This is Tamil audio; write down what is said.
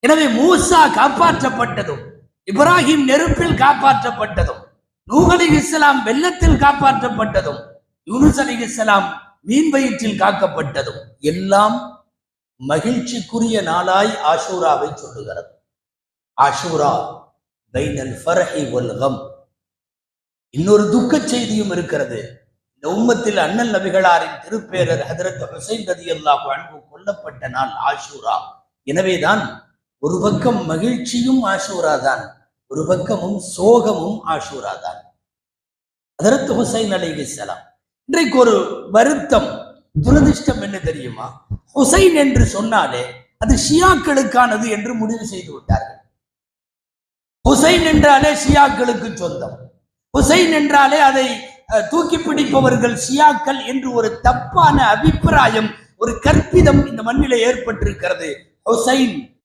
எனவே மூசா காப்பாற்றப்பட்டதும், இப்ராஹிம் நெருப்பில் காப்பாற்றப்பட்டதும், நூஹ் அலைஹிஸ்ஸலாம் வெள்ளத்தில் காப்பாற்றப்பட்டதும், யூனுஸ் அலைஹிஸ்ஸலாம் மீன் வயிற்றில் காக்கப்பட்டதும் எல்லாம் மகிழ்ச்சிக்குரிய நாளாய் ஆஷூராவை சொல்லுகிறது. ஆஷூரா பைனல் ஃபர்ஹி வல் கம். இன்னொரு துக்க செய்தியும் இருக்கிறது. இந்த உம்மத்தில் அண்ணல் நபிகளாரின் திருப்பேரர் ஹதரத் ஹுசைன் ரலியல்லாஹு அன்ஹு கொல்லப்பட்ட நாள் ஆஷூரா. எனவேதான் ஒரு பக்கம் மகிழ்ச்சியும் ஆஷூரா தான், ஒரு பக்கமும் சோகமும் ஆஷூரா தான். ஹதரத் ஹுசைன் அலைஹிஸ்ஸலாம் இன்றைக்கு ஒரு வருத்தம், துரதிர்ஷ்டம் என்ன தெரியுமா? ஹுசைன் என்று சொன்னாலே அது ஷியாக்களுக்கானது என்று முடிவு செய்து விட்டார்கள். ஹுசைன் என்றாலே ஷியாக்களுக்கு சொந்தம், ஹுசைன் என்றாலே அதை தூக்கி பிடிப்பவர்கள் ஷியாக்கள் என்று ஒரு தப்பான அபிப்பிராயம், ஒரு கற்பிதம் இந்த மண்ணிலே ஏற்பட்டிருக்கிறது. ஹுசைன்